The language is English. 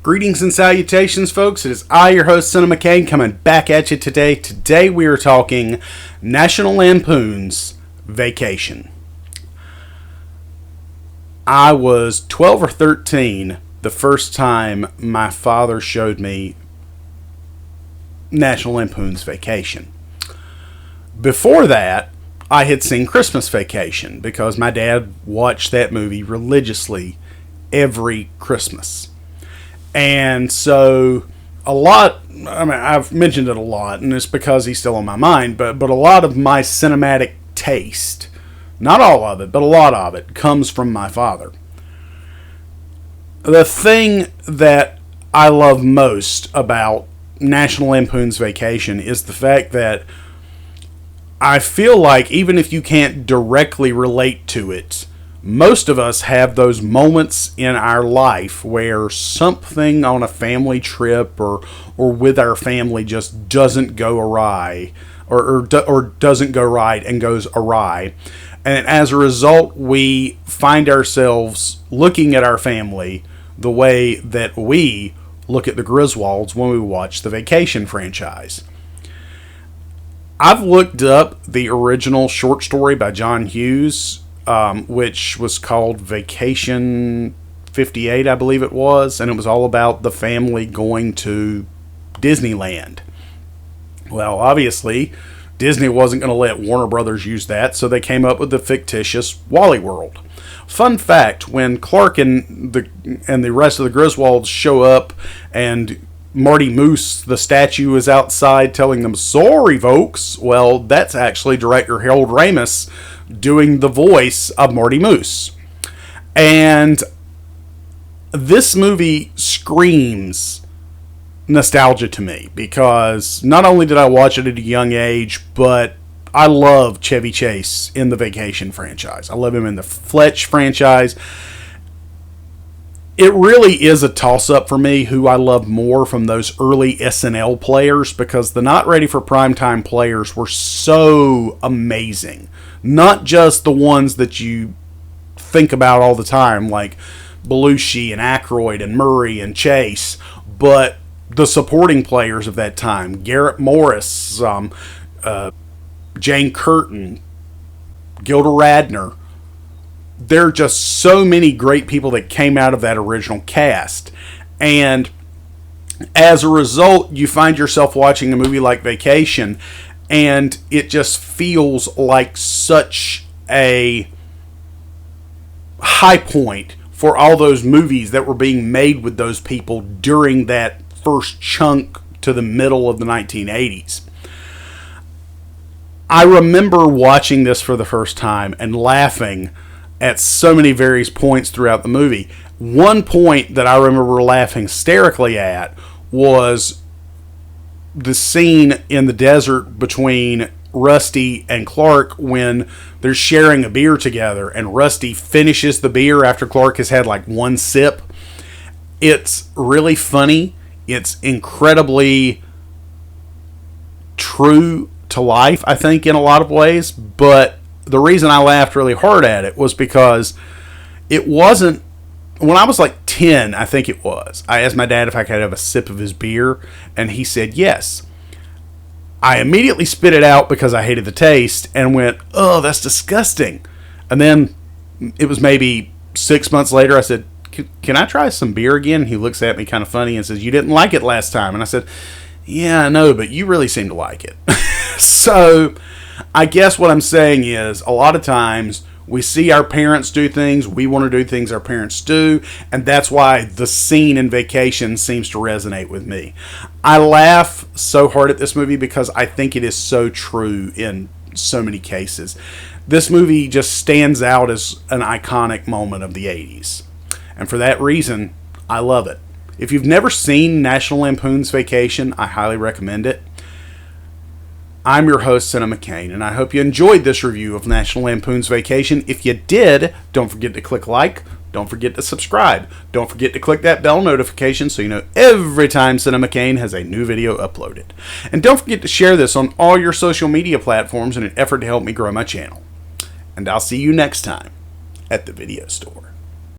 Greetings and salutations, folks. It is I, your host, Cinema Kane, coming back at you today. Today we are talking National Lampoon's Vacation. I was 12 or 13 the first time my father showed me National Lampoon's Vacation. Before that, I had seen Christmas Vacation because my dad watched that movie religiously every Christmas. And so I've mentioned it a lot, and it's because he's still on my mind, but a lot of my cinematic taste, not all of it, but a lot of it, comes from my father. The thing that I love most about National Lampoon's Vacation is the fact that I feel like even if you can't directly relate to it, most of us have those moments in our life where something on a family trip or with our family just doesn't go awry or doesn't go right and goes awry. And as a result, we find ourselves looking at our family the way that we look at the Griswolds when we watch the Vacation franchise. I've looked up the original short story by John Hughes, which was called Vacation 58, I believe it was, and it was all about the family going to Disneyland. Well, obviously, Disney wasn't going to let Warner Brothers use that, so they came up with the fictitious Wally World. Fun fact, when Clark and the rest of the Griswolds show up and Marty Moose, the statue, is outside telling them, "Sorry, folks," well, that's actually director Harold Ramis doing the voice of Marty Moose. And this movie screams nostalgia to me because not only did I watch it at a young age, but I love Chevy Chase in the Vacation franchise. I love him in the Fletch franchise. It really is a toss-up for me who I love more from those early SNL players, because the Not Ready for Primetime players were so amazing. Not just the ones that you think about all the time, like Belushi and Aykroyd and Murray and Chase, but the supporting players of that time. Garrett Morris, Jane Curtin, Gilda Radner. There are just so many great people that came out of that original cast. And as a result, you find yourself watching a movie like Vacation, and it just feels like such a high point for all those movies that were being made with those people during that first chunk to the middle of the 1980s. I remember watching this for the first time and laughing at so many various points throughout the movie. One point that I remember laughing hysterically at was the scene in the desert between Rusty and Clark when they're sharing a beer together, and Rusty finishes the beer after Clark has had like one sip. It's really funny. It's incredibly true to life, I think, in a lot of ways, but the reason I laughed really hard at it was because it wasn't, when I was like 10, I think it was, I asked my dad if I could have a sip of his beer, and he said yes. I immediately spit it out because I hated the taste and went, "Oh, that's disgusting." And then it was maybe 6 months later, I said, "Can I try some beer again?" And he looks at me kind of funny and says, "You didn't like it last time." And I said, "Yeah, I know, but you really seem to like it." So I guess what I'm saying is, a lot of times we see our parents do things, we want to do things our parents do, and that's why the scene in Vacation seems to resonate with me. I laugh so hard at this movie because I think it is so true in so many cases. This movie just stands out as an iconic moment of the 80s. And for that reason, I love it. If you've never seen National Lampoon's Vacation, I highly recommend it. I'm your host, Cinema Kane, and I hope you enjoyed this review of National Lampoon's Vacation. If you did, don't forget to click like, don't forget to subscribe, don't forget to click that bell notification so you know every time Cinema Kane has a new video uploaded. And don't forget to share this on all your social media platforms in an effort to help me grow my channel. And I'll see you next time at the video store.